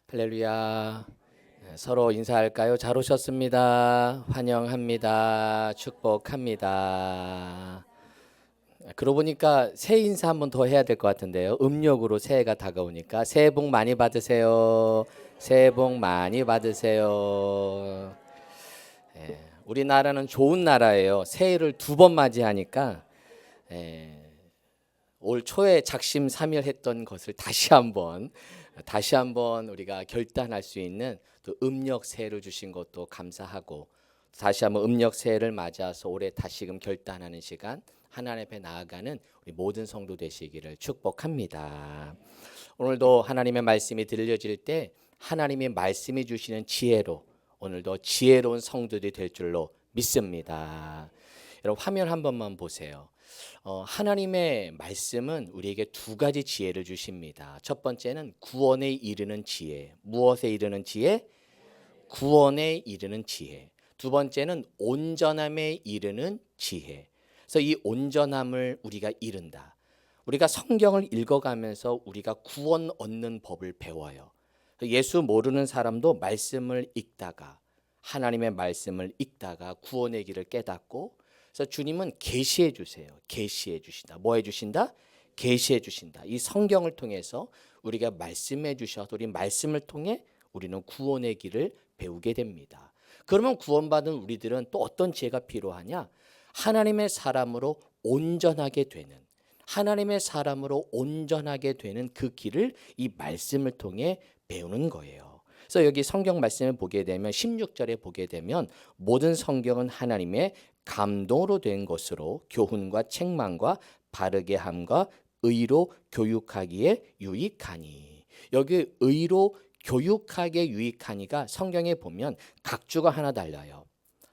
할렐루야. 서로 인사할까요? 잘 오셨습니다. 환영합니다. 축복합니다. 그러고 보니까 새해 인사 한번 더 해야 될 것 같은데요. 음력으로 새해가 다가오니까 새해 복 많이 받으세요. 새해 복 많이 받으세요. 우리나라는 좋은 나라예요. 새해를 두 번 맞이하니까 올 초에 작심삼일했던 것을 다시 한번 우리가 결단할 수 있는 또 음력 새해를 주신 것도 감사하고, 다시 한번 음력 새해를 맞아서 올해 다시금 결단하는 시간, 하나님 앞에 나아가는 우리 모든 성도 되시기를 축복합니다. 오늘도 하나님의 말씀이 들려질 때 하나님의 말씀이 주시는 지혜로 오늘도 지혜로운 성도들이 될 줄로 믿습니다. 여러분 화면 한 번만 보세요. 하나님의 말씀은 우리에게 두 가지 지혜를 주십니다. 첫 번째는 구원에 이르는 지혜. 무엇에 이르는 지혜? 구원에 이르는 지혜. 두 번째는 온전함에 이르는 지혜. 그래서 이 온전함을 우리가 이룬다. 우리가 성경을 읽어가면서 우리가 구원 얻는 법을 배워요. 예수 모르는 사람도 말씀을 읽다가, 하나님의 말씀을 읽다가 구원의 길을 깨닫고, 그래서 주님은 계시해 주세요. 계시해 주신다. 뭐 해 주신다? 계시해 주신다. 이 성경을 통해서 우리가 말씀해 주셔서 우리 말씀을 통해 우리는 구원의 길을 배우게 됩니다. 그러면 구원받은 우리들은 또 어떤 지혜가 필요하냐? 하나님의 사람으로 온전하게 되는, 하나님의 사람으로 온전하게 되는 그 길을 이 말씀을 통해 배우는 거예요. 그래서 여기 성경 말씀을 보게 되면 16절에 보게 되면 모든 성경은 하나님의 감동으로 된 것으로 교훈과 책망과 바르게 함과 의로 교육하기에 유익하니. 여기 의로 교육하기에 유익하니가 성경에 보면 각주가 하나 달라요.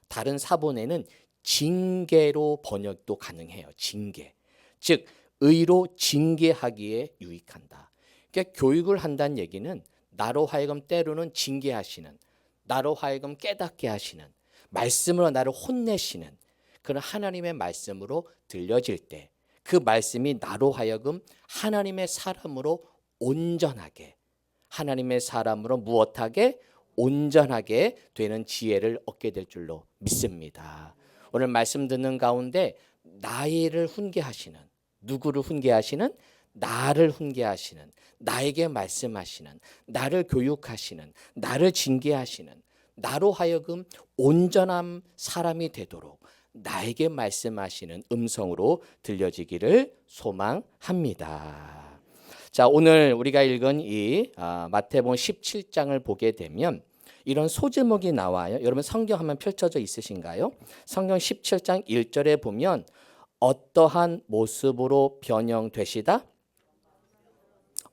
다른 사본에는 징계로 번역도 가능해요. 징계. 즉 의로 징계하기에 유익한다. 그러니까 교육을 한다는 얘기는 나로 하여금 때로는 징계하시는, 나로 하여금 깨닫게 하시는, 말씀으로 나를 혼내시는 그런 하나님의 말씀으로 들려질 때 그 말씀이 나로 하여금 하나님의 사람으로 온전하게, 하나님의 사람으로 무엇하게? 온전하게 되는 지혜를 얻게 될 줄로 믿습니다. 오늘 말씀 듣는 가운데 나를 훈계하시는, 누구를 훈계하시는? 나를 훈계하시는, 나에게 말씀하시는, 나를 교육하시는, 나를 징계하시는, 나로 하여금 온전한 사람이 되도록 나에게 말씀하시는 음성으로 들려지기를 소망합니다. 자, 오늘 우리가 읽은 이 마태복음 17장을 보게 되면 이런 소제목이 나와요. 여러분 성경 한번 펼쳐져 있으신가요? 성경 17장 1절에 보면 어떠한 모습으로 변형되시다?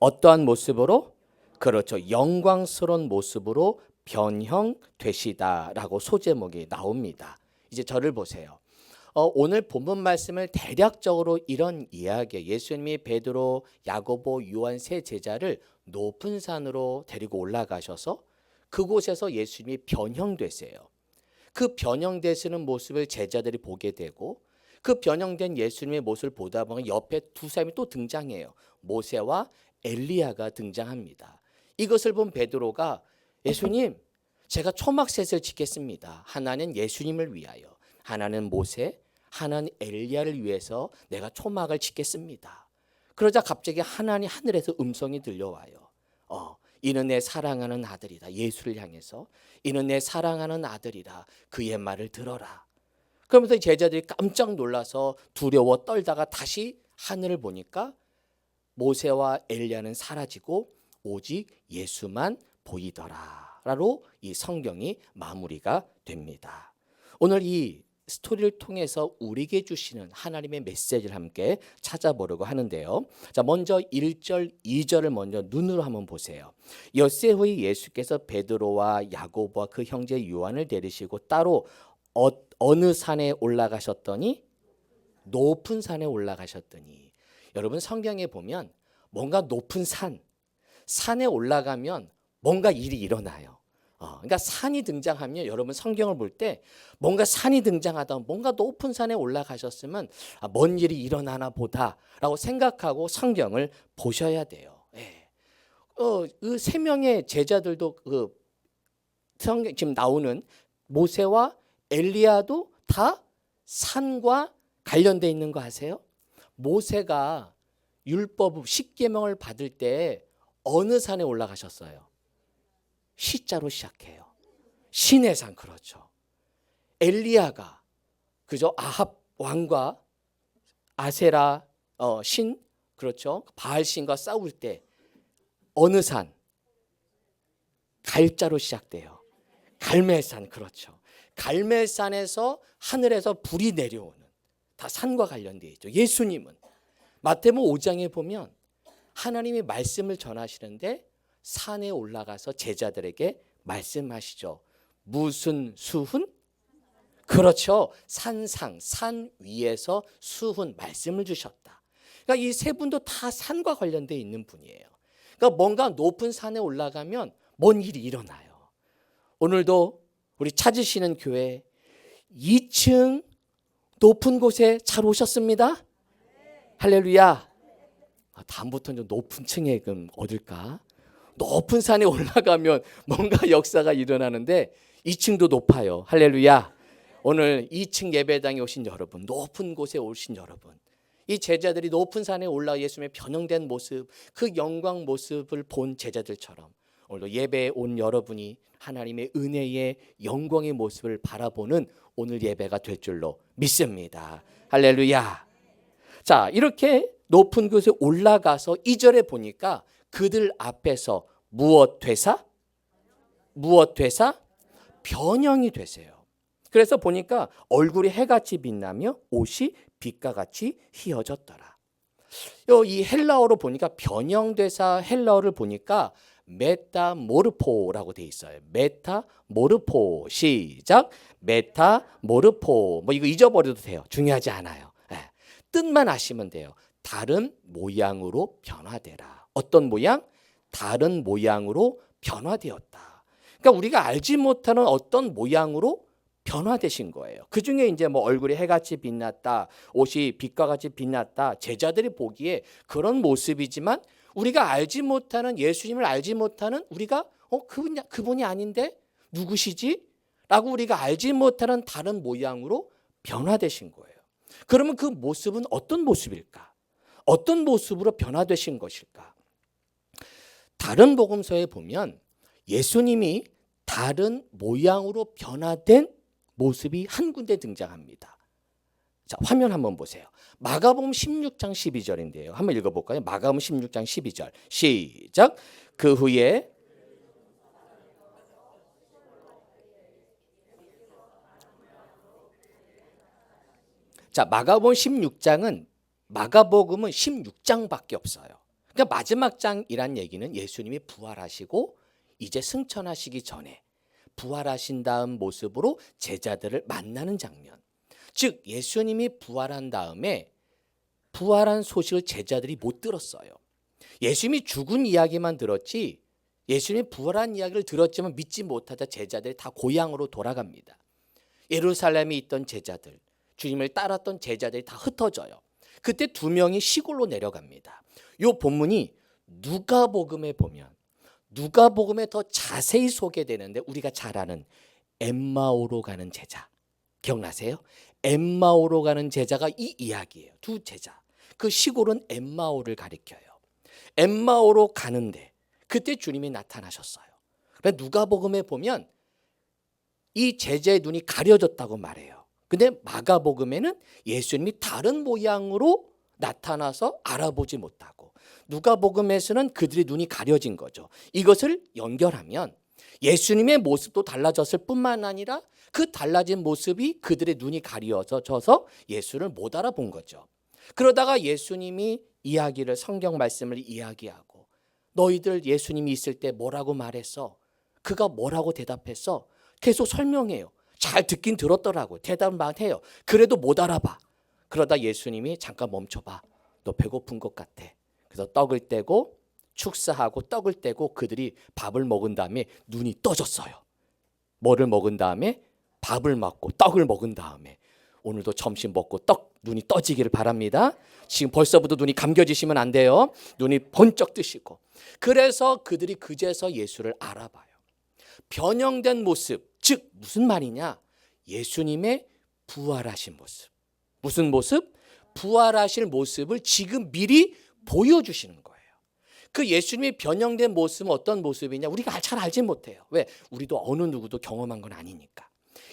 어떠한 모습으로? 그렇죠. 영광스러운 모습으로 변형되시다라고 소제목이 나옵니다. 이제 저를 보세요. 오늘 본문 말씀을 대략적으로 이런 이야기예요. 예수님이 베드로, 야고보, 요한 세 제자를 높은 산으로 데리고 올라가셔서 그곳에서 예수님이 변형되세요. 그 변형되시는 모습을 제자들이 보게 되고, 그 변형된 예수님의 모습을 보다 보면 옆에 두 사람이 또 등장해요. 모세와 엘리야가 등장합니다. 이것을 본 베드로가 예수님, 제가 초막셋을 짓겠습니다. 하나는 예수님을 위하여, 하나는 모세, 하나는 엘리야를 위해서 내가 초막을 짓겠습니다. 그러자 갑자기 하나님 하늘에서 음성이 들려와요. 이는 내 사랑하는 아들이다. 예수를 향해서 이는 내 사랑하는 아들이라 그의 말을 들어라. 그러면서 제자들이 깜짝 놀라서 두려워 떨다가 다시 하늘을 보니까 모세와 엘리야는 사라지고 오직 예수만 보이더라. 라로 이 성경이 마무리가 됩니다. 오늘 이 스토리를 통해서 우리에게 주시는 하나님의 메시지를 함께 찾아보려고 하는데요. 자, 먼저 1절, 2절을 먼저 눈으로 한번 보세요. 엿새 후에 예수께서 베드로와 야고보와 그 형제 요한을 데리시고 따로 어느 산에 올라가셨더니? 높은 산에 올라가셨더니. 여러분 성경에 보면 뭔가 높은 산에 올라가면 뭔가 일이 일어나요. 그러니까 산이 등장하면 여러분 성경을 볼 때 뭔가 산이 등장하다, 뭔가 높은 산에 올라가셨으면 뭔 일이 일어나나 보다라고 생각하고 성경을 보셔야 돼요. 예. 그 세 명의 제자들도 그 성경 지금 나오는 모세와 엘리야도 다 산과 관련돼 있는 거 아세요? 모세가 율법 10계명을 받을 때 어느 산에 올라가셨어요? 시자로 시작해요. 시내산. 그렇죠. 엘리야가 그죠? 아합 왕과 아세라 신, 그렇죠? 바알 신과 싸울 때 어느 산? 갈자로 시작돼요. 갈멜산. 그렇죠. 갈멜산에서 하늘에서 불이 내려오는, 다 산과 관련되어 있죠. 예수님은 마태복음 5장에 보면 하나님이 말씀을 전하시는데 산에 올라가서 제자들에게 말씀하시죠. 무슨 수훈? 그렇죠. 산상, 산 위에서 수훈, 말씀을 주셨다. 그러니까 이 세 분도 다 산과 관련되어 있는 분이에요. 그러니까 뭔가 높은 산에 올라가면 뭔 일이 일어나요. 오늘도 우리 찾으시는 교회 2층 높은 곳에 잘 오셨습니다. 할렐루야. 다음부터는 좀 높은 층에 그럼 얻을까? 높은 산에 올라가면 뭔가 역사가 일어나는데 2층도 높아요. 할렐루야. 오늘 2층 예배당에 오신 여러분, 높은 곳에 오신 여러분, 이 제자들이 높은 산에 올라 예수님의 변형된 모습, 그 영광 모습을 본 제자들처럼 오늘도 예배에 온 여러분이 하나님의 은혜의 영광의 모습을 바라보는 오늘 예배가 될 줄로 믿습니다. 할렐루야. 자, 이렇게 높은 곳에 올라가서 2절에 보니까 그들 앞에서 무엇 되사? 변형이 되세요. 그래서 보니까 얼굴이 해같이 빛나며 옷이 빛과 같이 휘어졌더라. 이 헬라어로 보니까 변형되사 헬라어를 보니까 메타모르포라고 돼 있어요. 메타모르포. 시작. 메타모르포. 뭐 이거 잊어버려도 돼요. 중요하지 않아요. 뜻만 아시면 돼요. 다른 모양으로 변화되라. 어떤 모양? 다른 모양으로 변화되었다. 그러니까 우리가 알지 못하는 어떤 모양으로 변화되신 거예요. 그 중에 이제 뭐 얼굴이 해같이 빛났다, 옷이 빛과 같이 빛났다. 제자들이 보기에 그런 모습이지만 우리가 알지 못하는, 예수님을 알지 못하는, 우리가 그분이 아닌데 누구시지? 라고 우리가 알지 못하는 다른 모양으로 변화되신 거예요. 그러면 그 모습은 어떤 모습일까? 어떤 모습으로 변화되신 것일까? 다른 복음서에 보면 예수님이 다른 모양으로 변화된 모습이 한 군데 등장합니다. 자, 화면 한번 보세요. 마가복음 16장 12절인데요. 한번 읽어볼까요? 마가복음 16장 12절. 시작. 그 후에 자, 마가복음 16장은 마가복음은 16장밖에 없어요. 그러니까 마지막 장이란 얘기는 예수님이 부활하시고 이제 승천하시기 전에 부활하신 다음 모습으로 제자들을 만나는 장면. 즉 예수님이 부활한 다음에 부활한 소식을 제자들이 못 들었어요. 예수님이 죽은 이야기만 들었지 예수님이 부활한 이야기를 들었지만 믿지 못하자 제자들이 다 고향으로 돌아갑니다. 예루살렘에 있던 제자들, 주님을 따랐던 제자들이 다 흩어져요. 그때 두 명이 시골로 내려갑니다. 이 본문이 누가복음에 보면 누가복음에 더 자세히 소개되는데 우리가 잘 아는 엠마오로 가는 제자 기억나세요? 엠마오로 가는 제자가 이 이야기예요. 두 제자. 그 시골은 엠마오를 가리켜요. 엠마오로 가는데 그때 주님이 나타나셨어요. 누가복음에 보면 이 제자의 눈이 가려졌다고 말해요. 근데 마가복음에는 예수님이 다른 모양으로 나타나서 알아보지 못하고 누가복음에서는 그들의 눈이 가려진 거죠. 이것을 연결하면 예수님의 모습도 달라졌을 뿐만 아니라 그 달라진 모습이 그들의 눈이 가려져서 예수를 못 알아본 거죠. 그러다가 예수님이 이야기를 성경 말씀을 이야기하고 너희들 예수님이 있을 때 뭐라고 말했어? 그가 뭐라고 대답했어? 계속 설명해요. 잘 듣긴 들었더라고. 대답만 해요. 그래도 못 알아봐. 그러다 예수님이 잠깐 멈춰봐. 너 배고픈 것 같아. 그래서 떡을 떼고 축사하고 떡을 떼고 그들이 밥을 먹은 다음에 눈이 떠졌어요. 뭐를 먹은 다음에? 밥을 먹고 떡을 먹은 다음에 오늘도 점심 먹고 눈이 떠지기를 바랍니다. 지금 벌써부터 눈이 감겨지시면 안 돼요. 눈이 번쩍 뜨시고 그래서 그들이 그제서 예수를 알아봐요. 변형된 모습, 즉 무슨 말이냐? 예수님의 부활하신 모습. 무슨 모습? 부활하실 모습을 지금 미리 보여주시는 거예요. 그 예수님이 변형된 모습은 어떤 모습이냐? 우리가 잘 알지 못해요. 왜? 우리도 어느 누구도 경험한 건 아니니까.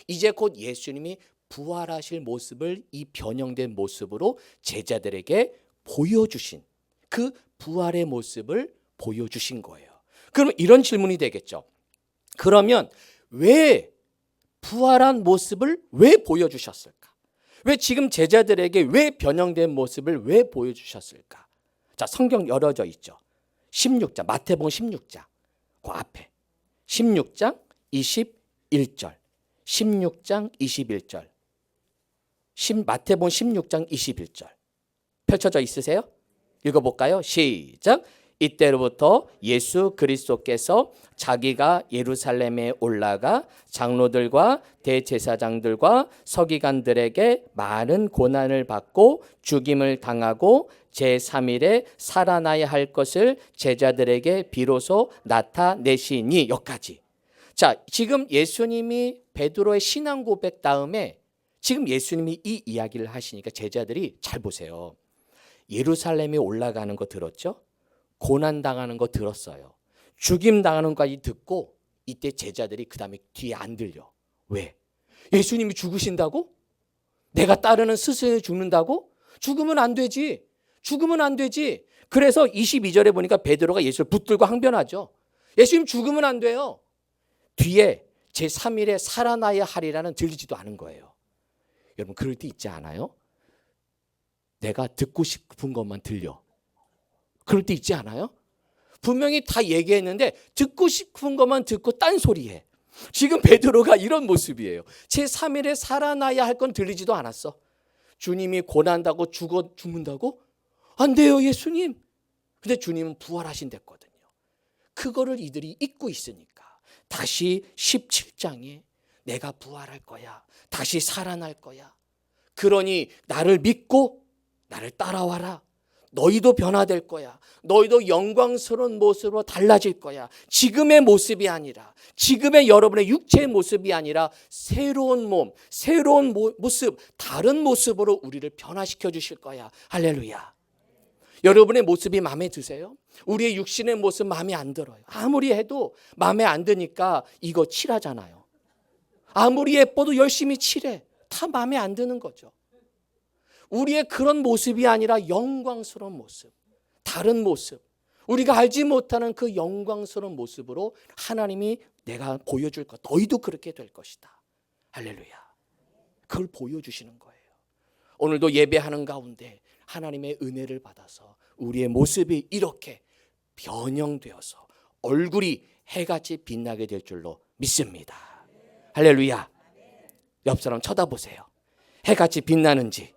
이제 곧 예수님이 부활하실 모습을 이 변형된 모습으로 제자들에게 보여주신, 그 부활의 모습을 보여주신 거예요. 그러면 이런 질문이 되겠죠. 그러면 왜 부활한 모습을 왜 보여주셨을까? 왜 지금 제자들에게 왜 변형된 모습을 왜 보여주셨을까? 자, 성경 열어져 있죠. 16장, 마태복음 16장 그 앞에 16장 21절 16장 21절 마태복음 16장 21절 펼쳐져 있으세요? 읽어볼까요? 시작. 이때로부터 예수 그리스도께서 자기가 예루살렘에 올라가 장로들과 대제사장들과 서기관들에게 많은 고난을 받고 죽임을 당하고 제3일에 살아나야 할 것을 제자들에게 비로소 나타내시니. 여기까지. 자, 지금 예수님이 베드로의 신앙 고백 다음에 지금 예수님이 이 이야기를 하시니까 제자들이 잘 보세요. 예루살렘에 올라가는 거 들었죠? 고난당하는 거 들었어요. 죽임당하는 것까지 듣고 이때 제자들이 그 다음에 뒤에 안 들려. 왜? 예수님이 죽으신다고? 내가 따르는 스승이 죽는다고? 죽으면 안 되지. 죽으면 안 되지. 그래서 22절에 보니까 베드로가 예수를 붙들고 항변하죠. 예수님 죽으면 안 돼요. 뒤에 제3일에 살아나야 하리라는 들리지도 않은 거예요. 여러분 그럴 때 있지 않아요? 내가 듣고 싶은 것만 들려. 그럴 때 있지 않아요? 분명히 다 얘기했는데 듣고 싶은 것만 듣고 딴소리해. 지금 베드로가 이런 모습이에요. 제3일에 살아나야 할 건 들리지도 않았어. 주님이 고난다고 죽는다고? 안 돼요 예수님. 근데 주님은 부활하신댔거든요. 그거를 이들이 잊고 있으니까 다시 17장에 내가 부활할 거야. 다시 살아날 거야. 그러니 나를 믿고 나를 따라와라. 너희도 변화될 거야. 너희도 영광스러운 모습으로 달라질 거야. 지금의 모습이 아니라, 지금의 여러분의 육체의 모습이 아니라 새로운 몸, 새로운 모습, 다른 모습으로 우리를 변화시켜 주실 거야. 할렐루야. 여러분의 모습이 마음에 드세요? 우리의 육신의 모습 마음에 안 들어요. 아무리 해도 마음에 안 드니까 이거 칠하잖아요. 아무리 예뻐도 열심히 칠해. 다 마음에 안 드는 거죠. 우리의 그런 모습이 아니라 영광스러운 모습, 다른 모습, 우리가 알지 못하는 그 영광스러운 모습으로 하나님이 내가 보여줄 것, 너희도 그렇게 될 것이다. 할렐루야. 그걸 보여주시는 거예요. 오늘도 예배하는 가운데 하나님의 은혜를 받아서 우리의 모습이 이렇게 변형되어서 얼굴이 해같이 빛나게 될 줄로 믿습니다. 할렐루야. 옆 사람 쳐다보세요. 해같이 빛나는지.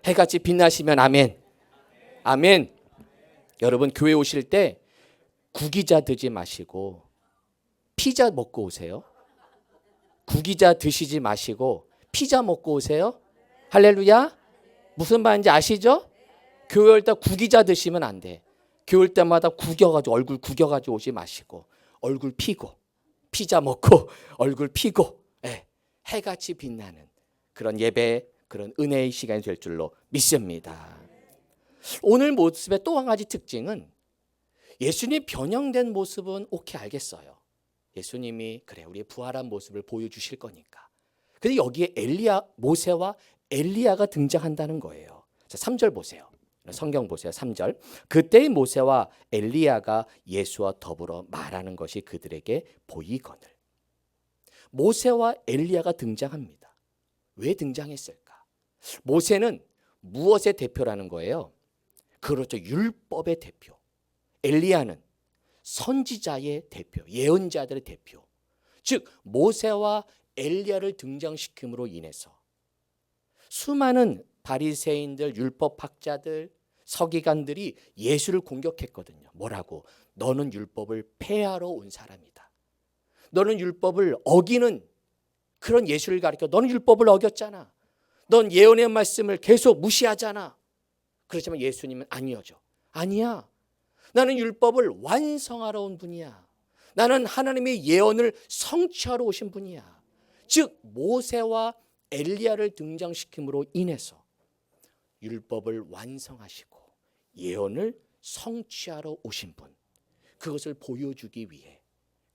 해같이 빛나시면 아멘. 아멘. 여러분 교회 오실 때 구기자 드지 마시고 피자 먹고 오세요. 구기자 드시지 마시고 피자 먹고 오세요. 할렐루야. 무슨 말인지 아시죠? 교회 올 때 구기자 드시면 안 돼. 교회 올 때마다 구겨가지고 얼굴 구겨가지고 오지 마시고 얼굴 피고 피자 먹고 얼굴 피고 해같이 빛나는 그런 예배, 그런 은혜의 시간이 될 줄로 믿습니다. 오늘 모습의 또 한 가지 특징은 예수님 변형된 모습은 오케이 알겠어요. 예수님이 그래 우리의 부활한 모습을 보여주실 거니까. 근데 여기에 모세와 엘리야가 등장한다는 거예요. 자, 3절 보세요. 성경 보세요. 3절. 그때의 모세와 엘리야가 예수와 더불어 말하는 것이 그들에게 보이거늘. 모세와 엘리야가 등장합니다. 왜 등장했을까? 모세는 무엇의 대표라는 거예요? 그렇죠. 율법의 대표. 엘리야는 선지자의 대표, 예언자들의 대표. 즉 모세와 엘리야를 등장시킴으로 인해서 수많은 바리새인들, 율법학자들, 서기관들이 예수를 공격했거든요. 뭐라고? 너는 율법을 폐하러 온 사람이다. 너는 율법을 어기는 그런 예수를 가리켜 너는 율법을 어겼잖아. 넌 예언의 말씀을 계속 무시하잖아. 그렇지만 예수님은 아니죠. 아니야. 나는 율법을 완성하러 온 분이야. 나는 하나님의 예언을 성취하러 오신 분이야. 즉 모세와 엘리야를 등장시킴으로 인해서 율법을 완성하시고 예언을 성취하러 오신 분, 그것을 보여주기 위해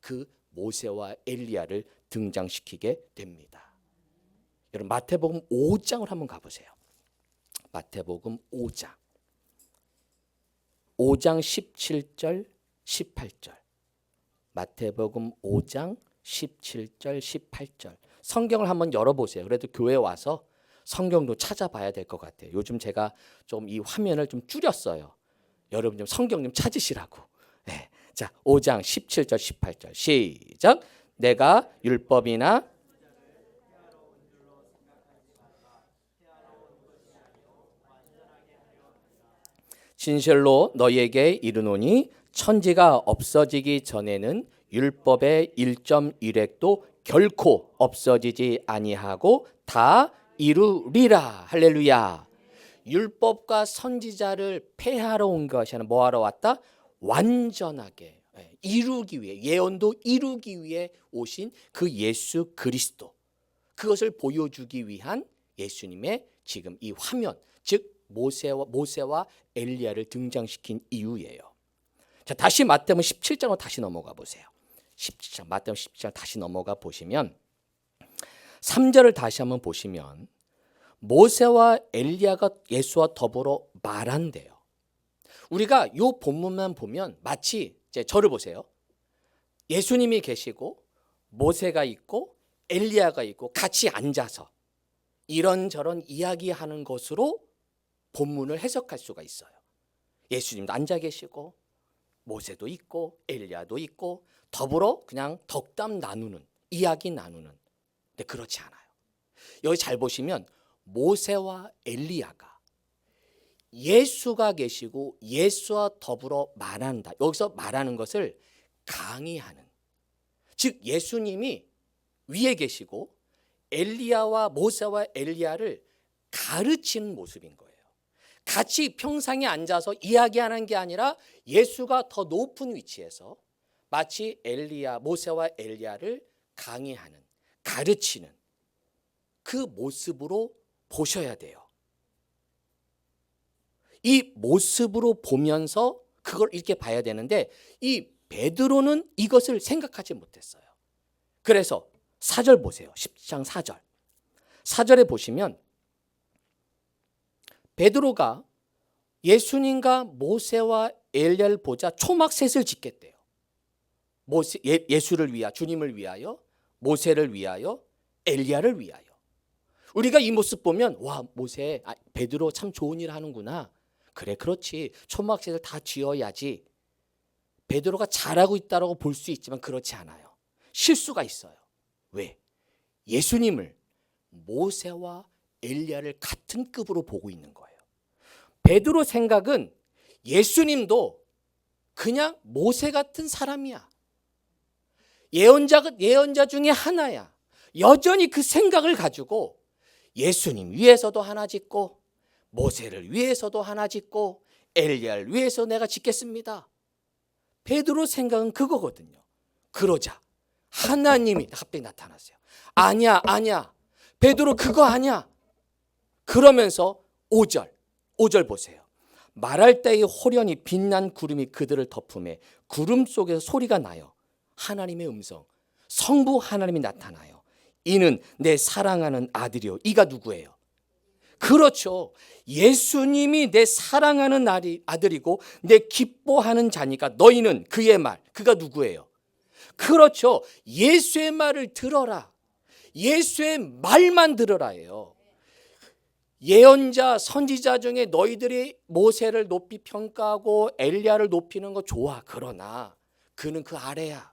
그 모세와 엘리야를 등장시키게 됩니다. 여러분 마태복음 5장을 한번 가보세요. 마태복음 5장 17절 18절. 마태복음 5장 17절 18절. 성경을 한번 열어보세요. 그래도 교회 와서 성경도 찾아봐야 될 것 같아요. 요즘 제가 좀 이 화면을 좀 줄였어요. 여러분 좀 성경 좀 찾으시라고. 네. 자, 5장 17절 18절 시작. 내가 율법이나 진실로 너희에게 이르노니 천지가 없어지기 전에는 율법의 1.1획도 결코 없어지지 아니하고 다 이루리라. 할렐루야. 율법과 선지자를 폐하러 온 것이 아니라 뭐하러 왔다? 완전하게 이루기 위해, 예언도 이루기 위해 오신 그 예수 그리스도, 그것을 보여주기 위한 예수님의 지금 이 화면, 즉 모세와 엘리야를 등장시킨 이유예요. 자, 다시 마태복음 17장으로 다시 넘어가 보세요. 17장, 마태복음 17장 다시 넘어가 보시면 3절을 다시 한번 보시면 모세와 엘리야가 예수와 더불어 말한대요. 우리가 이 본문만 보면 마치 이제 저를 보세요. 예수님이 계시고 모세가 있고 엘리야가 있고 같이 앉아서 이런저런 이야기하는 것으로 본문을 해석할 수가 있어요. 예수님도 앉아 계시고 모세도 있고 엘리야도 있고 더불어 그냥 덕담 나누는, 이야기 나누는. 근데 그렇지 않아요. 여기 잘 보시면 모세와 엘리야가 예수가 계시고 예수와 더불어 말한다. 여기서 말하는 것을 강의하는, 즉 예수님이 위에 계시고 엘리야와 모세와 엘리야를 가르치는 모습인 거예요. 같이 평상에 앉아서 이야기하는 게 아니라 예수가 더 높은 위치에서 마치 모세와 엘리야를 강의하는, 가르치는 그 모습으로 보셔야 돼요. 이 모습으로 보면서 그걸 이렇게 봐야 되는데 이 베드로는 이것을 생각하지 못했어요. 그래서 4절 보세요. 10장 4절. 4절에 보시면 베드로가 예수님과 모세와 엘리야를 보자 초막셋을 짓겠대요. 예수를 위하여, 주님을 위하여, 모세를 위하여, 엘리야를 위하여. 우리가 이 모습 보면 와, 베드로 참 좋은 일 하는구나. 그래, 그렇지. 초막셋을 다 지어야지. 베드로가 잘하고 있다고 볼 수 있지만 그렇지 않아요. 실수가 있어요. 왜? 예수님을 모세와 엘리야를 같은 급으로 보고 있는 거예요. 베드로 생각은 예수님도 그냥 모세 같은 사람이야. 예언자 중에 하나야. 여전히 그 생각을 가지고 예수님 위해서도 하나 짓고 모세를 위해서도 하나 짓고 엘리야를 위해서 내가 짓겠습니다. 베드로 생각은 그거거든요. 그러자 하나님이 갑자기 나타났어요. 아니야. 베드로 그거 아니야. 그러면서 5절 보세요. 말할 때의 호련히 빛난 구름이 그들을 덮음에 구름 속에서 소리가 나요. 하나님의 음성, 성부 하나님이 나타나요. 이는 내 사랑하는 아들이요. 이가 누구예요? 그렇죠. 예수님이 내 사랑하는 아들이고 내 기뻐하는 자니까 너희는 그의 말, 그가 누구예요? 그렇죠. 예수의 말을 들어라. 예수의 말만 들어라예요. 예언자, 선지자 중에 너희들이 모세를 높이 평가하고 엘리야를 높이는 거 좋아. 그러나 그는 그 아래야.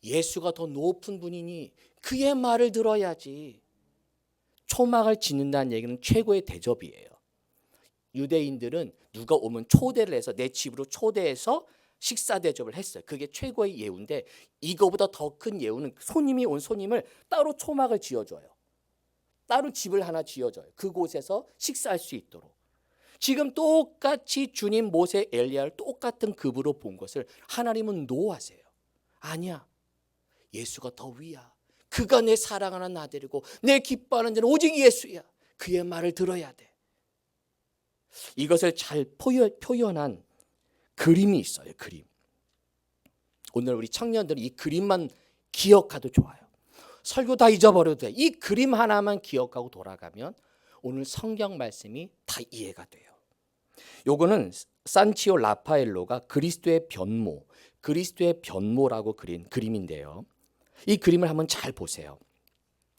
예수가 더 높은 분이니 그의 말을 들어야지. 초막을 짓는다는 얘기는 최고의 대접이에요. 유대인들은 누가 오면 초대를 해서 내 집으로 초대해서 식사 대접을 했어요. 그게 최고의 예우인데 이거보다 더 큰 예우는 손님이 온 손님을 따로 초막을 지어줘요. 따로 집을 하나 지어줘요. 그곳에서 식사할 수 있도록. 지금 똑같이 주님, 모세, 엘리야를 똑같은 급으로 본 것을 하나님은 노하세요. 아니야. 예수가 더 위야. 그가 내 사랑하는 아들이고 내 기뻐하는 자는 오직 예수야. 그의 말을 들어야 돼. 이것을 잘 표현한 그림이 있어요. 그림. 오늘 우리 청년들은 이 그림만 기억해도 좋아요. 설교 다 잊어버려도 돼. 이 그림 하나만 기억하고 돌아가면 오늘 성경 말씀이 다 이해가 돼요. 요거는 산치오 라파엘로가 그리스도의 변모라고 그린 그림인데요. 이 그림을 한번 잘 보세요.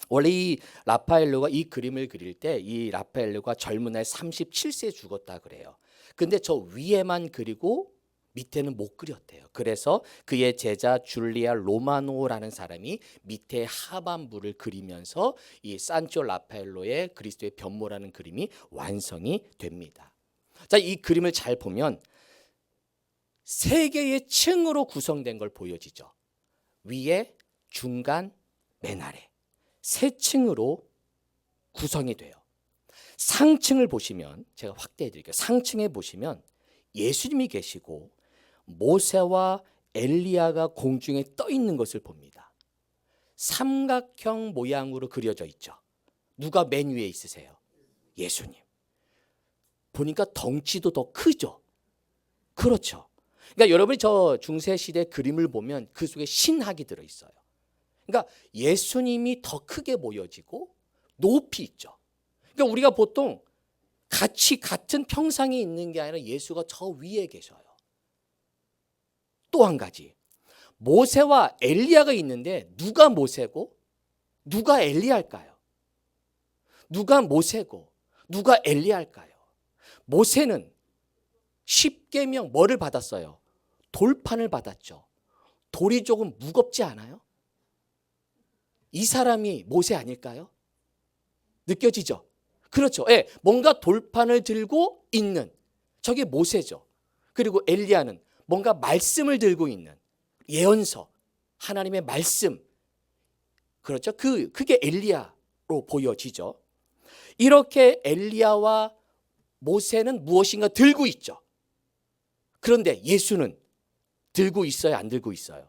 원래 이 라파엘로가 이 그림을 그릴 때 이 라파엘로가 젊은 나이 37세에 죽었다 그래요. 근데 저 위에만 그리고 밑에는 못 그렸대요. 그래서 그의 제자 줄리아 로마노라는 사람이 밑에 하반부를 그리면서 이 산치오 라파엘로의 그리스도의 변모라는 그림이 완성이 됩니다. 자, 이 그림을 잘 보면 세 개의 층으로 구성된 걸 보여지죠. 위에, 중간, 맨 아래. 세 층으로 구성이 돼요. 상층을 보시면 제가 확대해 드릴게요. 상층에 보시면 예수님이 계시고 모세와 엘리야가 공중에 떠 있는 것을 봅니다. 삼각형 모양으로 그려져 있죠. 누가 맨 위에 있으세요? 예수님. 보니까 덩치도 더 크죠. 그렇죠. 그러니까 여러분이 저 중세시대 그림을 보면 그 속에 신학이 들어있어요. 그러니까 예수님이 더 크게 보여지고 높이 있죠. 그러니까 우리가 보통 같은 평상에 있는 게 아니라 예수가 저 위에 계셔요. 또 한 가지, 모세와 엘리야가 있는데 누가 모세고 누가 엘리야일까요? 누가 모세고 누가 엘리야일까요? 모세는 십계명 뭐를 받았어요? 돌판을 받았죠. 돌이 조금 무겁지 않아요? 이 사람이 모세 아닐까요? 느껴지죠? 그렇죠. 예, 뭔가 돌판을 들고 있는 저게 모세죠. 그리고 엘리야는 뭔가 말씀을 들고 있는 예언서, 하나님의 말씀. 그렇죠. 그게 엘리야로 보여지죠. 이렇게 엘리야와 모세는 무엇인가 들고 있죠. 그런데 예수는 들고 있어요, 안 들고 있어요?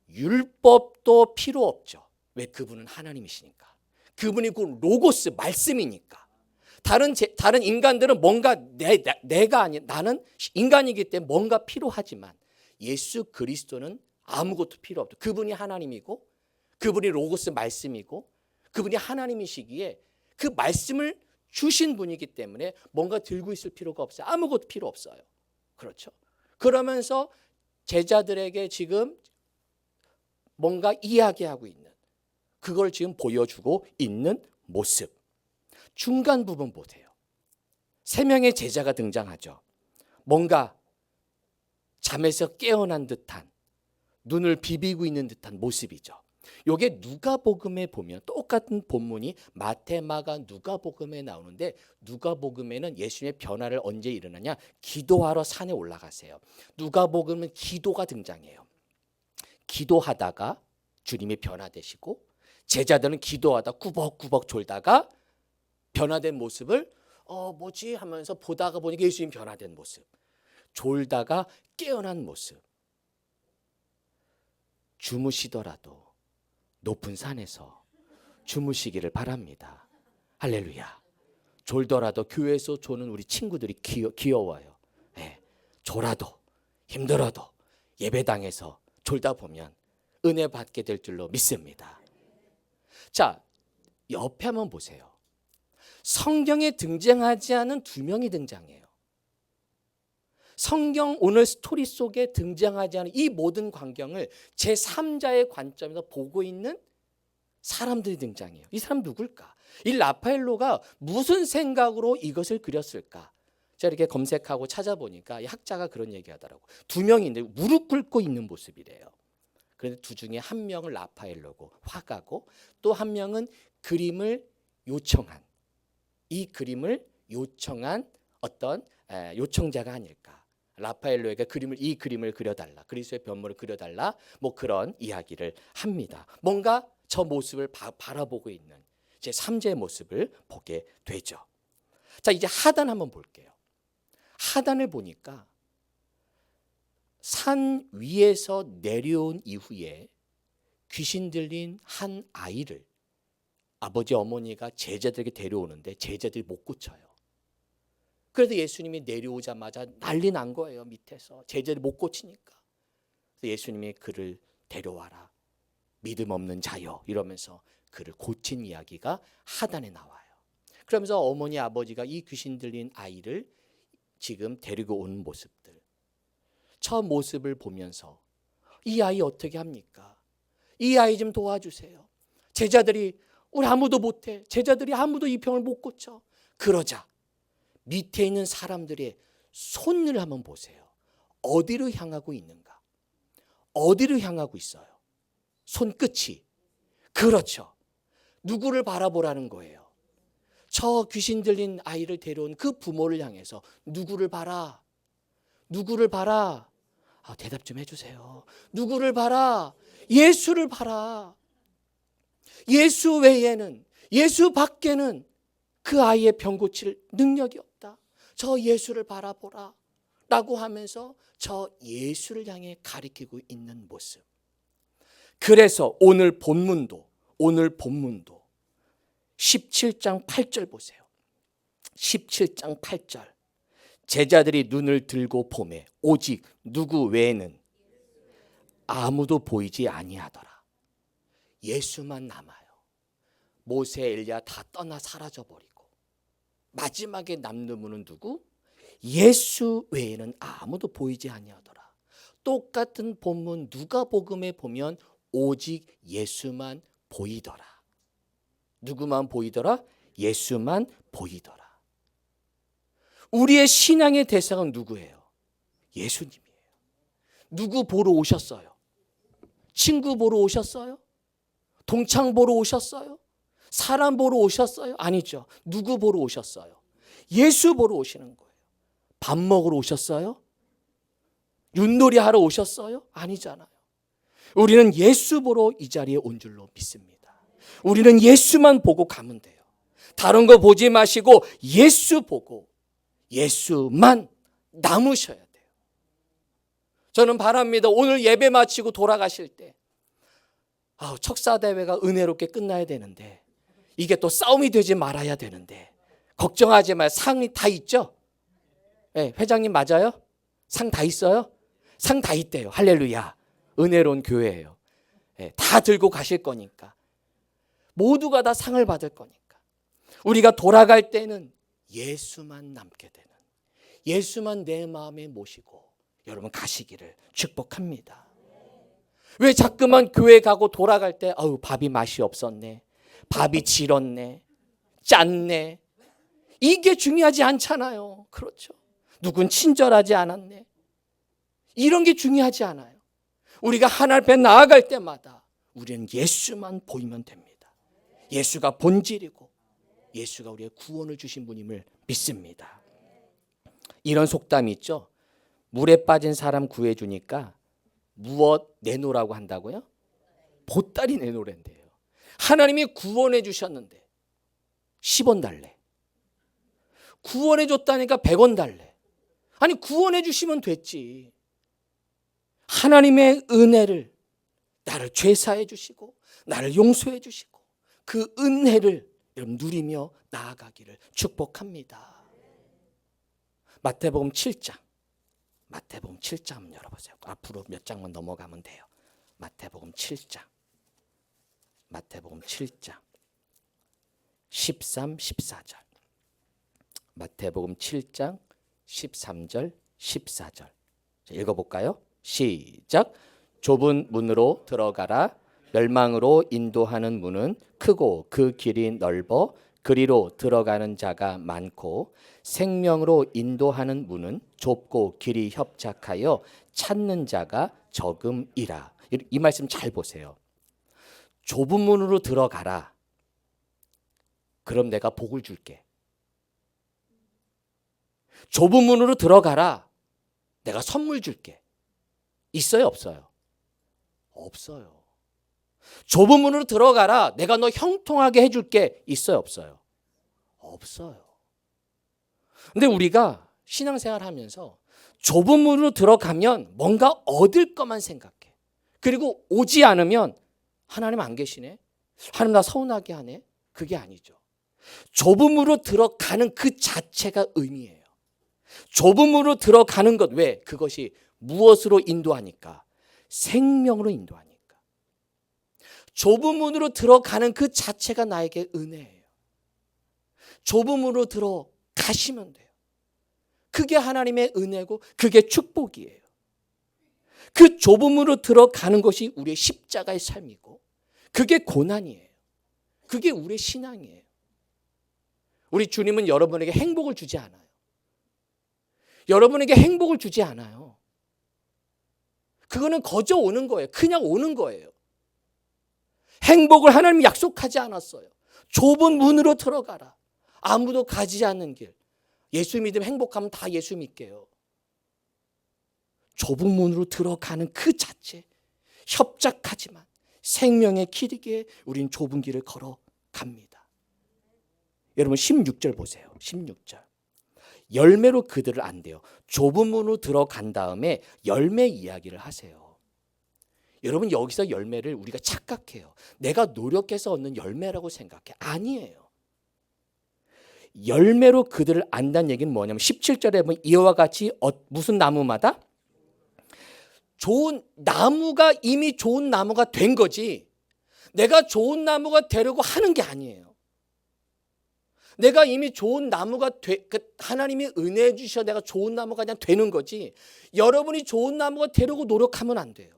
율법도 필요 없죠. 왜? 그분은 하나님이시니까. 그분이 그 로고스, 말씀이니까. 다른 인간들은 뭔가 내가 아니, 나는 인간이기 때문에 뭔가 필요하지만 예수 그리스도는 아무것도 필요 없죠. 그분이 하나님이고 그분이 로고스 말씀이고 그분이 하나님이시기에 그 말씀을 주신 분이기 때문에 뭔가 들고 있을 필요가 없어요. 아무것도 필요 없어요. 그렇죠. 그러면서 제자들에게 지금 뭔가 이야기하고 있는, 그걸 지금 보여주고 있는 모습. 중간 부분 보세요. 3명의 제자가 등장하죠. 뭔가 잠에서 깨어난 듯한, 눈을 비비고 있는 듯한 모습이죠. 이게 누가복음에 보면 똑같은 본문이 마태, 마가, 누가복음에 나오는데 누가복음에는 예수님의 변화를 언제 일어나냐? 기도하러 산에 올라가세요. 누가복음은 기도가 등장해요. 기도하다가 주님이 변화되시고 제자들은 기도하다 꾸벅꾸벅 졸다가 변화된 모습을 뭐지 하면서 보다가 보니까 예수님 변화된 모습. 졸다가 깨어난 모습. 주무시더라도 높은 산에서 주무시기를 바랍니다. 할렐루야. 졸더라도 교회에서 조는 우리 친구들이 귀여워요. 네. 졸아도 힘들어도 예배당에서 졸다 보면 은혜 받게 될 줄로 믿습니다. 자, 옆에 한번 보세요. 성경에 등장하지 않은 2명이 등장해요. 성경 오늘 스토리 속에 등장하지 않은 이 모든 광경을 제3자의 관점에서 보고 있는 사람들이 등장해요. 이 사람 누굴까? 이 라파엘로가 무슨 생각으로 이것을 그렸을까? 제가 이렇게 검색하고 찾아보니까 이 학자가 그런 얘기하더라고. 2명인데 무릎 꿇고 있는 모습이래요. 그런데 2 중에 1명은 라파엘로고 화가고 또 1명은 그림을 요청한, 이 그림을 요청한 어떤 요청자가 아닐까. 라파엘로에게 이 그림을 그려달라, 그리스도의 변모를 그려달라, 뭐 그런 이야기를 합니다. 뭔가 저 모습을 바라보고 있는 제 3자의 모습을 보게 되죠. 자, 이제 하단 한번 볼게요. 하단을 보니까 산 위에서 내려온 이후에 귀신 들린 한 아이를 아버지 어머니가 제자들에게 데려오는데 제자들이 못 고쳐요. 그래서 예수님이 내려오자마자 난리 난 거예요. 밑에서 제자들이 못 고치니까. 그래서 예수님이 그를 데려와라, 믿음 없는 자여, 이러면서 그를 고친 이야기가 하단에 나와요. 그러면서 어머니 아버지가 이 귀신 들린 아이를 지금 데리고 온 모습들, 저 모습을 보면서 이 아이 어떻게 합니까? 이 아이 좀 도와주세요. 제자들이 우리 아무도 못해. 제자들이 아무도 이 병을 못 고쳐. 그러자 밑에 있는 사람들의 손을 한번 보세요. 어디로 향하고 있는가? 어디로 향하고 있어요? 손끝이. 그렇죠. 누구를 바라보라는 거예요? 저 귀신 들린 아이를 데려온 그 부모를 향해서 누구를 봐라? 누구를 봐라? 대답 좀 해주세요. 누구를 봐라? 예수를 봐라. 예수 외에는, 예수 밖에는 그 아이의 병 고칠 능력이 없다. 저 예수를 바라보라 라고 하면서 저 예수를 향해 가리키고 있는 모습. 그래서 오늘 본문도 17장 8절 보세요. 17장 8절. 제자들이 눈을 들고 보매 오직 누구 외에는 아무도 보이지 아니하더라. 예수만 남아요. 모세, 엘리야 다 떠나 사라져 버리고 마지막에 남는 분은 누구? 예수 외에는 아무도 보이지 아니하더라. 똑같은 본문 누가복음에 보면 오직 예수만 보이더라. 누구만 보이더라? 예수만 보이더라. 우리의 신앙의 대상은 누구예요? 예수님이에요. 누구 보러 오셨어요? 친구 보러 오셨어요? 동창 보러 오셨어요? 사람 보러 오셨어요? 아니죠. 누구 보러 오셨어요? 예수 보러 오시는 거예요. 밥 먹으러 오셨어요? 윷놀이 하러 오셨어요? 아니잖아요. 우리는 예수 보러 이 자리에 온 줄로 믿습니다. 우리는 예수만 보고 가면 돼요. 다른 거 보지 마시고 예수 보고 예수만 남으셔야 돼요. 저는 바랍니다. 오늘 예배 마치고 돌아가실 때 척사대회가 은혜롭게 끝나야 되는데 이게 또 싸움이 되지 말아야 되는데 걱정하지 마요. 상이 다 있죠? 네, 회장님 맞아요? 상 다 있어요? 상 다 있대요. 할렐루야. 은혜로운 교회예요. 네, 다 들고 가실 거니까. 모두가 다 상을 받을 거니까. 우리가 돌아갈 때는 예수만 남게 되는, 예수만 내 마음에 모시고 여러분 가시기를 축복합니다. 왜 자꾸만 교회 가고 돌아갈 때 밥이 맛이 없었네, 밥이 질었네, 짰네, 이게 중요하지 않잖아요. 그렇죠. 누군 친절하지 않았네, 이런 게 중요하지 않아요. 우리가 하나님 앞에 나아갈 때마다 우리는 예수만 보이면 됩니다. 예수가 본질이고 예수가 우리의 구원을 주신 분임을 믿습니다. 이런 속담이 있죠. 물에 빠진 사람 구해주니까 무엇 내놓으라고 한다고요? 보따리 내놓으란대요. 하나님이 구원해 주셨는데 10원 달래. 구원해 줬다니까 100원 달래. 아니 구원해 주시면 됐지. 하나님의 은혜를, 나를 죄사해 주시고 나를 용서해 주시고 그 은혜를 여러분 누리며 나아가기를 축복합니다. 마태복음 7장. 마태복음 7장 한번 열어보세요. 앞으로 몇 장만 넘어가면 돼요. 마태복음 7장. 마태복음 7장 13, 14절. 마태복음 7장 13절, 14절. 읽어볼까요? 시작. 좁은 문으로 들어가라. 멸망으로 인도하는 문은 크고 그 길이 넓어 그리로 들어가는 자가 많고 생명으로 인도하는 문은 좁고 길이 협착하여 찾는 자가 적음이라. 이 말씀 잘 보세요. 좁은 문으로 들어가라. 그럼 내가 복을 줄게. 좁은 문으로 들어가라. 내가 선물 줄게. 있어요, 없어요? 없어요. 좁은 문으로 들어가라. 내가 너 형통하게 해줄게. 있어요, 없어요? 없어요. 근데 우리가 신앙생활 하면서 좁은 문으로 들어가면 뭔가 얻을 것만 생각해. 그리고 오지 않으면 하나님 안 계시네? 하나님 나 서운하게 하네? 그게 아니죠. 좁은 문으로 들어가는 그 자체가 의미예요. 좁은 문으로 들어가는 것, 왜? 그것이 무엇으로 인도하니까? 생명으로 인도하니까. 좁은 문으로 들어가는 그 자체가 나에게 은혜예요. 좁은 문으로 들어가시면 돼요. 그게 하나님의 은혜고 그게 축복이에요. 그 좁은 문으로 들어가는 것이 우리의 십자가의 삶이고 그게 고난이에요. 그게 우리의 신앙이에요. 우리 주님은 여러분에게 행복을 주지 않아요. 여러분에게 행복을 주지 않아요. 그거는 거저 오는 거예요. 그냥 오는 거예요. 행복을 하나님이 약속하지 않았어요. 좁은 문으로 들어가라. 아무도 가지 않는 길. 예수 믿으면 행복하면 다 예수 믿게요. 좁은 문으로 들어가는 그 자체, 협착하지만 생명의 길이기에 우린 좁은 길을 걸어갑니다. 여러분 16절 보세요. 16절. 열매로 그들을 안대요. 좁은 문으로 들어간 다음에 열매 이야기를 하세요. 여러분 여기서 열매를 우리가 착각해요. 내가 노력해서 얻는 열매라고 생각해. 아니에요. 열매로 그들을 안다는 얘기는 뭐냐면 17절에 보면 이와 같이 무슨 나무마다? 좋은 나무가 이미 좋은 나무가 된 거지 내가 좋은 나무가 되려고 하는 게 아니에요. 내가 이미 좋은 나무가 하나님이 은혜해 주셔 내가 좋은 나무가 그냥 되는 거지 여러분이 좋은 나무가 되려고 노력하면 안 돼요.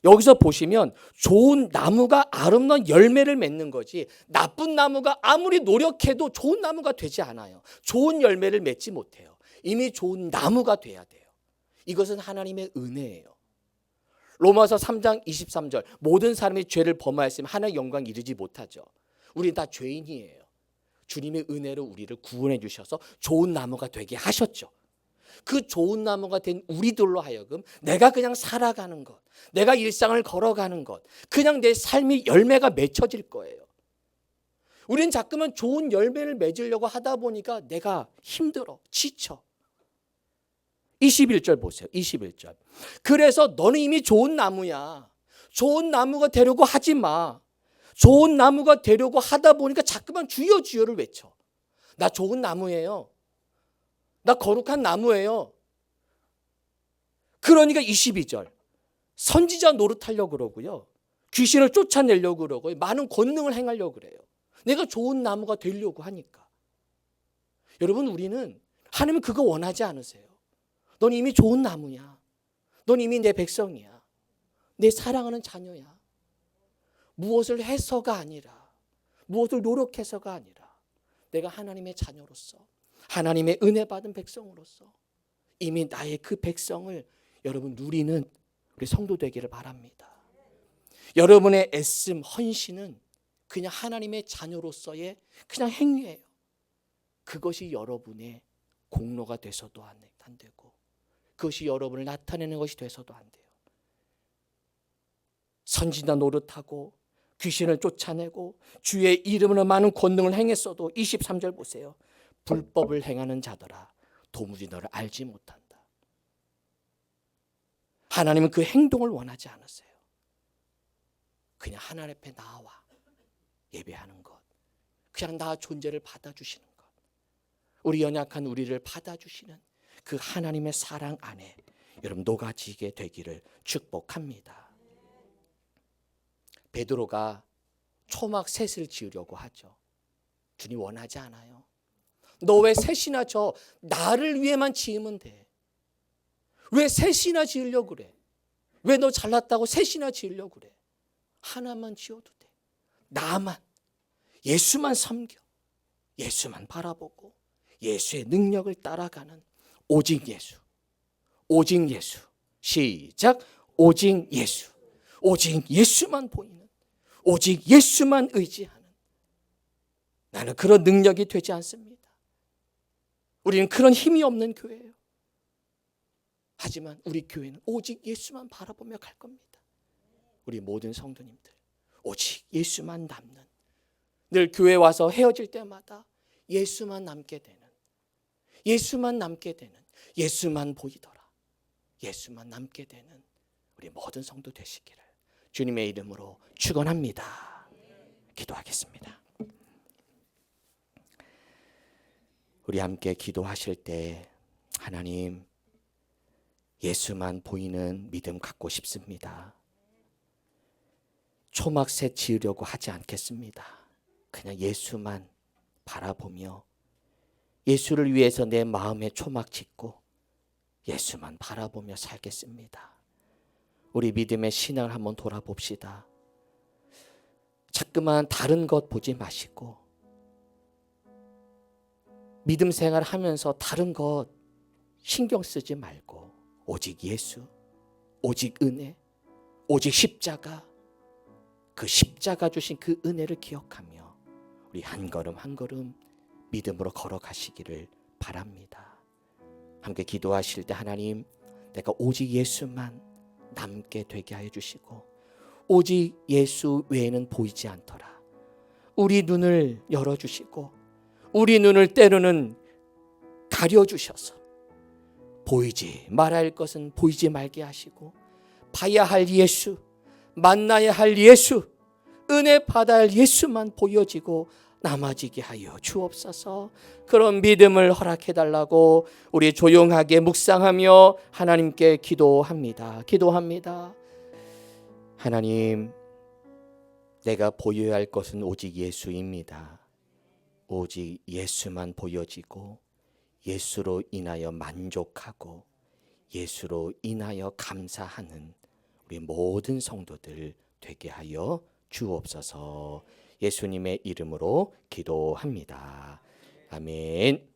여기서 보시면 좋은 나무가 아름다운 열매를 맺는 거지 나쁜 나무가 아무리 노력해도 좋은 나무가 되지 않아요. 좋은 열매를 맺지 못해요. 이미 좋은 나무가 돼야 돼요. 이것은 하나님의 은혜예요. 로마서 3장 23절 모든 사람이 죄를 범하였으면 하나님의 영광 이르지 못하죠. 우리는 다 죄인이에요. 주님의 은혜로 우리를 구원해 주셔서 좋은 나무가 되게 하셨죠. 그 좋은 나무가 된 우리들로 하여금 내가 그냥 살아가는 것, 내가 일상을 걸어가는 것, 그냥 내 삶이 열매가 맺혀질 거예요. 우리는 자꾸만 좋은 열매를 맺으려고 하다 보니까 내가 힘들어, 지쳐. 21절 보세요. 21절. 그래서 너는 이미 좋은 나무야. 좋은 나무가 되려고 하지 마. 좋은 나무가 되려고 하다 보니까 자꾸만 주여 주여를 외쳐. 나 좋은 나무예요. 나 거룩한 나무예요. 그러니까 22절. 선지자 노릇하려고 그러고요. 귀신을 쫓아내려고 그러고요. 많은 권능을 행하려고 그래요. 내가 좋은 나무가 되려고 하니까. 여러분 우리는 하나님은 그거 원하지 않으세요. 넌 이미 좋은 나무야. 넌 이미 내 백성이야. 내 사랑하는 자녀야. 무엇을 해서가 아니라 무엇을 노력해서가 아니라 내가 하나님의 자녀로서 하나님의 은혜 받은 백성으로서 이미 나의 그 백성을 여러분 누리는 우리 성도 되기를 바랍니다. 여러분의 애씀, 헌신은 그냥 하나님의 자녀로서의 그냥 행위예요. 그것이 여러분의 공로가 돼서도 안 되고 그것이 여러분을 나타내는 것이 돼서도 안 돼요. 선지자 노릇하고 귀신을 쫓아내고 주의 이름으로 많은 권능을 행했어도 23절 보세요. 불법을 행하는 자들아 도무지 너를 알지 못한다. 하나님은 그 행동을 원하지 않으세요. 그냥 하나님 앞에 나와 예배하는 것, 그냥 나 존재를 받아주시는 것, 우리 연약한 우리를 받아주시는 그 하나님의 사랑 안에 여러분 녹아지게 되기를 축복합니다. 베드로가 초막 셋을 지으려고 하죠. 주님 원하지 않아요. 너 왜 셋이나 져? 나를 위해만 지으면 돼. 왜 셋이나 지으려고 그래? 왜 너 잘났다고 셋이나 지으려고 그래? 하나만 지어도 돼. 나만, 예수만 섬겨. 예수만 바라보고 예수의 능력을 따라가는 오직 예수. 오직 예수. 시작. 오직 예수. 오직 예수만 보이는, 오직 예수만 의지하는, 나는 그런 능력이 되지 않습니다. 우리는 그런 힘이 없는 교회예요. 하지만 우리 교회는 오직 예수만 바라보며 갈 겁니다. 우리 모든 성도님들 오직 예수만 남는, 늘 교회 와서 헤어질 때마다 예수만 남게 되는 예수만 남게 되는, 예수만 보이더라, 예수만 남게 되는 우리 모든 성도 되시기를 주님의 이름으로 축원합니다. 기도하겠습니다. 우리 함께 기도하실 때 하나님, 예수만 보이는 믿음 갖고 싶습니다. 초막새 지으려고 하지 않겠습니다. 그냥 예수만 바라보며 예수를 위해서 내 마음에 초막 짓고 예수만 바라보며 살겠습니다. 우리 믿음의 신앙을 한번 돌아봅시다. 자꾸만 다른 것 보지 마시고 믿음 생활하면서 다른 것 신경 쓰지 말고 오직 예수, 오직 은혜, 오직 십자가, 그 십자가 주신 그 은혜를 기억하며 우리 한 걸음 한 걸음 믿음으로 걸어가시기를 바랍니다. 함께 기도하실 때 하나님, 내가 오직 예수만 남게 되게 하여 주시고 오직 예수 외에는 보이지 않더라. 우리 눈을 열어주시고 우리 눈을 때로는 가려주셔서 보이지 말아야 할 것은 보이지 말게 하시고 봐야 할 예수, 만나야 할 예수, 은혜 받아야 할 예수만 보여지고 남아지게 하여 주옵소서. 그런 믿음을 허락해달라고 우리 조용하게 묵상하며 하나님께 기도합니다. 하나님, 내가 보여야 할 것은 오직 예수입니다. 오직 예수만 보여지고 예수로 인하여 만족하고 예수로 인하여 감사하는 우리 모든 성도들 되게 하여 주옵소서. 예수님의 이름으로 기도합니다. 아멘.